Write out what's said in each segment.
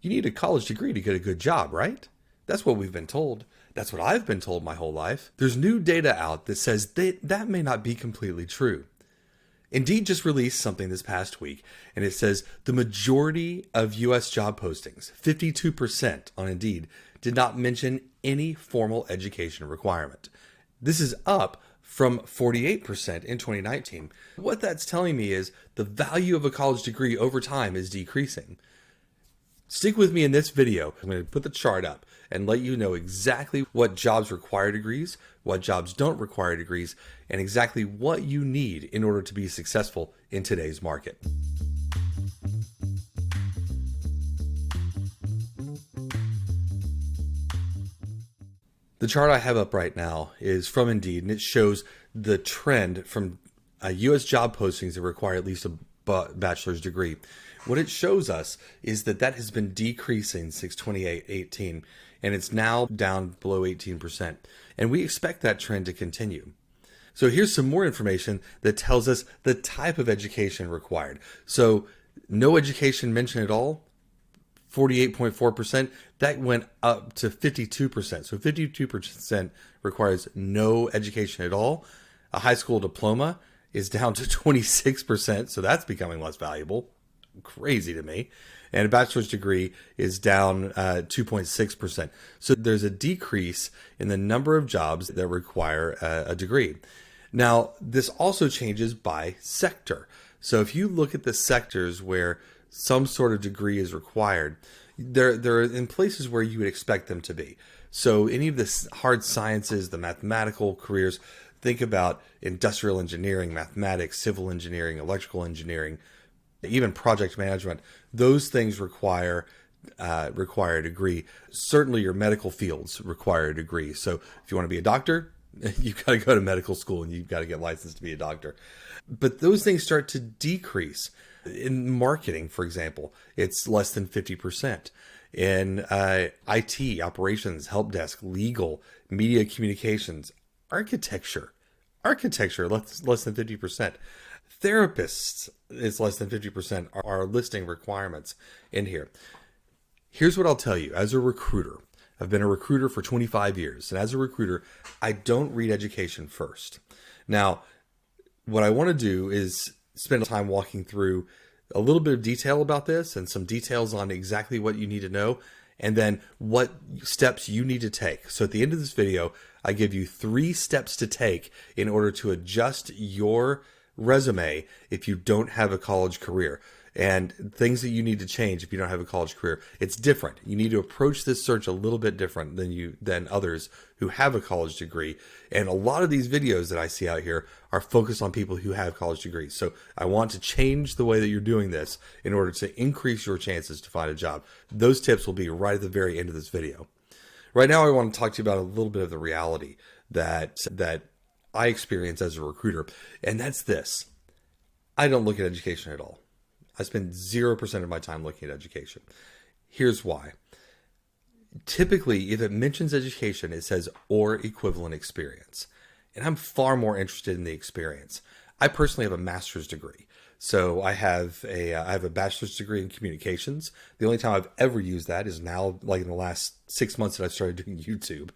You need a college degree to get a good job, right? That's what we've been told. That's what I've been told my whole life. There's new data out that says that may not be completely true. Indeed just released something this past week, and it says the majority of U.S. job postings, 52% on Indeed, did not mention any formal education requirement. This is up from 48% in 2019. What that's telling me is the value of a college degree over time is decreasing. Stick with me in this video. I'm going to put the chart up and let you know exactly what jobs require degrees, what jobs don't require degrees, and exactly what you need in order to be successful in today's market. The chart I have up right now is from Indeed, and it shows the trend from U.S. job postings that require at least a bachelor's degree. What it shows us is that has been decreasing since 2018, and it's now down below 18%. And we expect that trend to continue. So here's some more information that tells us the type of education required. So no education mentioned at all, 48.4%, that went up to 52%. So 52% requires no education at all. A high school diploma is down to 26%, so that's becoming less valuable. Crazy to me. And a bachelor's degree is down 2.6%. So there's a decrease in the number of jobs that require a degree. Now, this also changes by sector. So if you look at the sectors where some sort of degree is required, they're in places where you would expect them to be. So any of the hard sciences, the mathematical careers, think about industrial engineering, mathematics, civil engineering, electrical engineering, even project management. Those things require a degree. Certainly your medical fields require a degree. So if you want to be a doctor, you've got to go to medical school and you've got to get licensed to be a doctor. But those things start to decrease. In marketing, for example, it's less than 50%. In IT, operations, help desk, legal, media communications, architecture, less than 50%. Therapists, it's less than 50% are listing requirements in here. Here's what I'll tell you. As a recruiter, I've been a recruiter for 25 years. And as a recruiter, I don't read education first. Now, what I want to do is spend time walking through a little bit of detail about this and some details on exactly what you need to know and then what steps you need to take. So at the end of this video, I give you 3 steps to take in order to adjust your resume if you don't have a college career, and things that you need to change if you don't have a college career. It's different. You need to approach this search a little bit different than others who have a college degree. And a lot of these videos that I see out here are focused on people who have college degrees. So I want to change the way that you're doing this in order to increase your chances to find a job. Those tips will be right at the very end of this video. Right now, I want to talk to you about a little bit of the reality that I experience as a recruiter, and that's this. I don't look at education at all. I spend 0% of my time looking at education. Here's why. Typically, if it mentions education, it says or equivalent experience. And I'm far more interested in the experience. I personally have a master's degree. So I have a bachelor's degree in communications. The only time I've ever used that is now, like in the last 6 months that I started doing YouTube.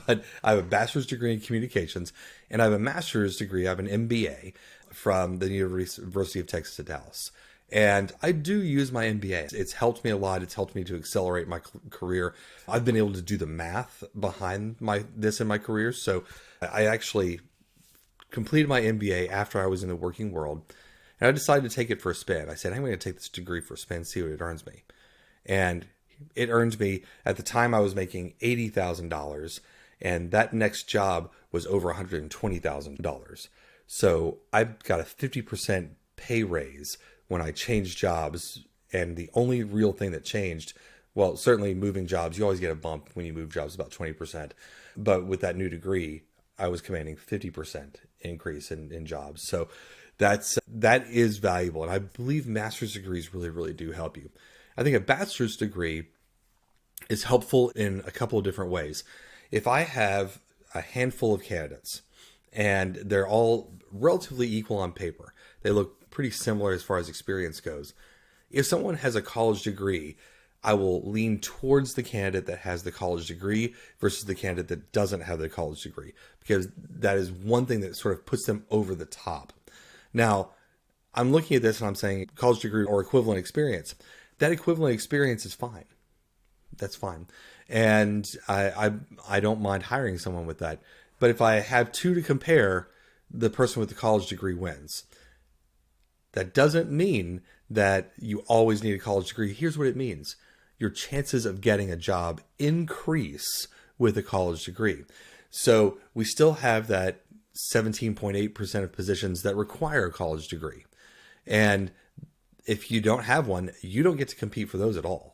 But I have a bachelor's degree in communications, and I have a master's degree. I have an MBA from the University of Texas at Dallas. And I do use my MBA. It's helped me a lot. It's helped me to accelerate my career. I've been able to do the math behind this in my career. So I actually completed my MBA after I was in the working world. And I decided to take it for a spin. I said, I'm going to take this degree for a spin, see what it earns me. And it earned me, at the time I was making $80,000, and that next job was over $120,000. So I got a 50% pay raise when I changed jobs. And the only real thing that changed, well, certainly moving jobs, you always get a bump when you move jobs, about 20%. But with that new degree, I was commanding 50% increase in jobs. So that is valuable. And I believe master's degrees really, really do help you. I think a bachelor's degree is helpful in a couple of different ways. If I have a handful of candidates and they're all relatively equal on paper, they look pretty similar as far as experience goes. If someone has a college degree, I will lean towards the candidate that has the college degree versus the candidate that doesn't have the college degree, because that is one thing that sort of puts them over the top. Now, I'm looking at this and I'm saying college degree or equivalent experience. That equivalent experience is fine. That's fine. And I don't mind hiring someone with that. But if I have two to compare, the person with the college degree wins. That doesn't mean that you always need a college degree. Here's what it means. Your chances of getting a job increase with a college degree. So we still have that 17.8% of positions that require a college degree. And if you don't have one, you don't get to compete for those at all.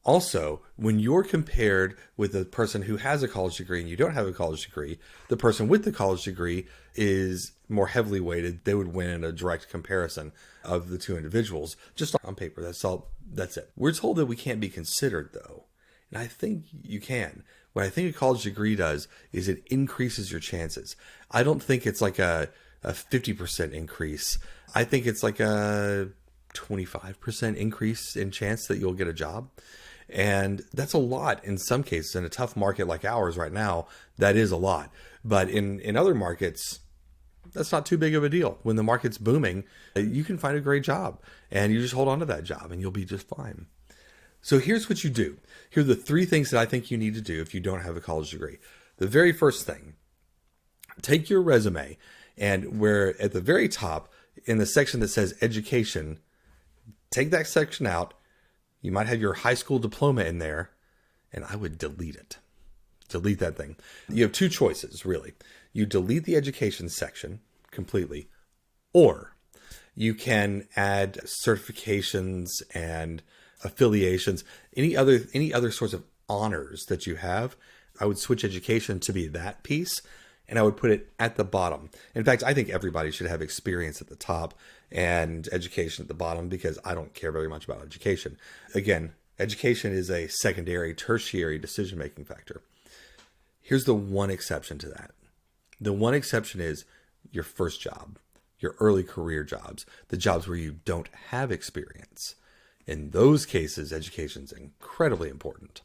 Also, when you're compared with the person who has a college degree and you don't have a college degree, the person with the college degree is more heavily weighted. They would win in a direct comparison of the two individuals, just on paper. That's all. That's it. We're told that we can't be considered, though. And I think you can. What I think a college degree does is it increases your chances. I don't think it's like a 50% increase. I think it's like a 25% increase in chance that you'll get a job. And that's a lot in some cases. In a tough market like ours right now, that is a lot. But in other markets, that's not too big of a deal. When the market's booming, you can find a great job and you just hold on to that job and you'll be just fine. So here's what you do. Here are the three things that I think you need to do if you don't have a college degree. The very first thing, take your resume and where at the very top in the section that says education, take that section out. You might have your high school diploma in there, and I would delete it. Delete that thing. You have two choices, really. You delete the education section completely, or you can add certifications and affiliations, any other sorts of honors that you have. I would switch education to be that piece, and I would put it at the bottom. In fact, I think everybody should have experience at the top and education at the bottom, because I don't care very much about education. Again, education is a secondary, tertiary decision-making factor. Here's the one exception to that. The one exception is your first job, your early career jobs, the jobs where you don't have experience. In those cases, education is incredibly important.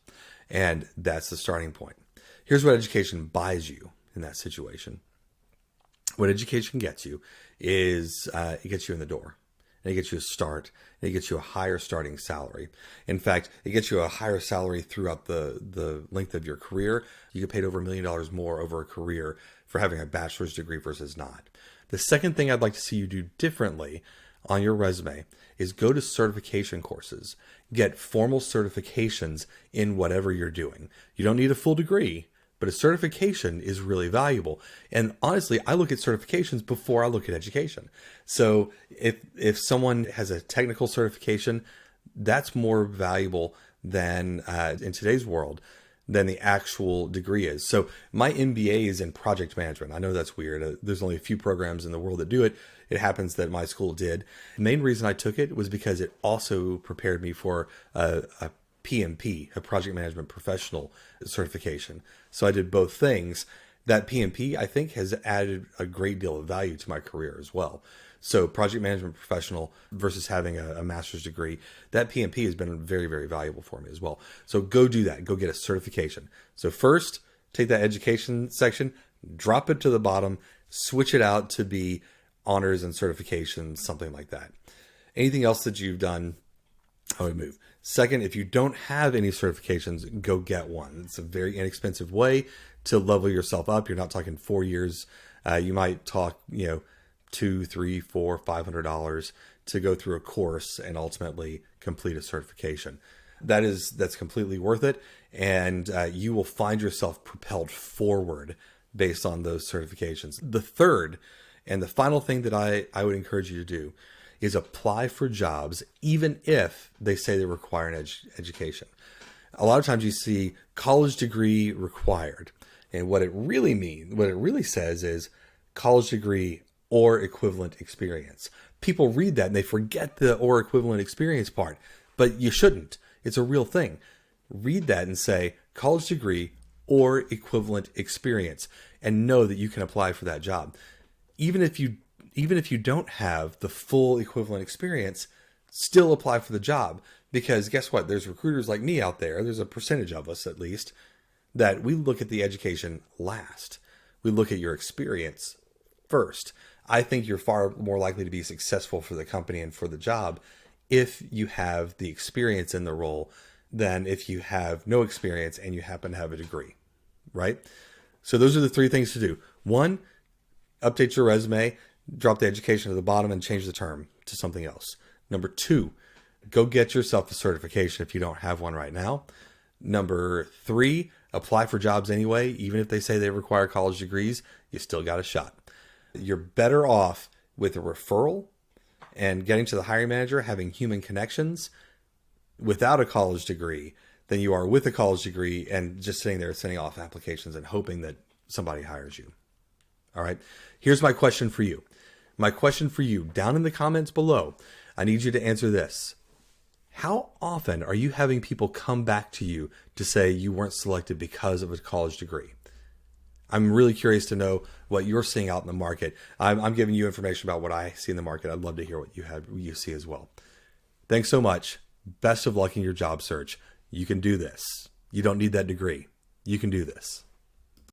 And that's the starting point. Here's what education buys you in that situation. What education gets you is it gets you in the door, and it gets you a start, and it gets you a higher starting salary. In fact, it gets you a higher salary throughout the length of your career. You get paid over $1 million more over a career for having a bachelor's degree versus not. The second thing I'd like to see you do differently on your resume is go to certification courses. Get formal certifications in whatever you're doing. You don't need a full degree, but a certification is really valuable. And honestly, I look at certifications before I look at education. So if someone has a technical certification, that's more valuable than in today's world than the actual degree is. So my MBA is in project management. I know that's weird. There's only a few programs in the world that do it. It happens that my school did. The main reason I took it was because it also prepared me for a PMP, a project management professional certification. So I did both things. That PMP, I think, has added a great deal of value to my career as well. So project management professional versus having a master's degree, that PMP has been very, very valuable for me as well. So go do that. Go get a certification. So first, take that education section, drop it to the bottom, switch it out to be honors and certifications, something like that. Anything else that you've done, I would move. Second, if you don't have any certifications, go get one. It's a very inexpensive way to level yourself up. You're not talking 4 years. You might talk, $200, $300, $400, $500 to go through a course and ultimately complete a certification. That's completely worth it. And you will find yourself propelled forward based on those certifications. The third and the final thing that I would encourage you to do is apply for jobs, even if they say they require an education. A lot of times you see college degree required. And what it really says is college degree or equivalent experience. People read that and they forget the or equivalent experience part, but you shouldn't. It's a real thing. Read that and say college degree or equivalent experience and know that you can apply for that job. Even if you don't have the full equivalent experience, still apply for the job, Because guess what? There's recruiters like me out there. There's a percentage of us, at least, that we look at the education last. We look at your experience first. I think you're far more likely to be successful for the company and for the job if you have the experience in the role than if you have no experience and you happen to have a degree, right? So those are the three things to do. One, update your resume, drop the education to the bottom and change the term to something else. Number two, go get yourself a certification if you don't have one right now. Number three, apply for jobs anyway. Even if they say they require college degrees, you still got a shot. You're better off with a referral and getting to the hiring manager, having human connections without a college degree than you are with a college degree and just sitting there sending off applications and hoping that somebody hires you. All right. Here's my question for you. My question for you down in the comments below, I need you to answer this. How often are you having people come back to you to say you weren't selected because of a college degree? I'm really curious to know what you're seeing out in the market. I'm giving you information about what I see in the market. I'd love to hear what you see as well. Thanks so much. Best of luck in your job search. You can do this. You don't need that degree. You can do this.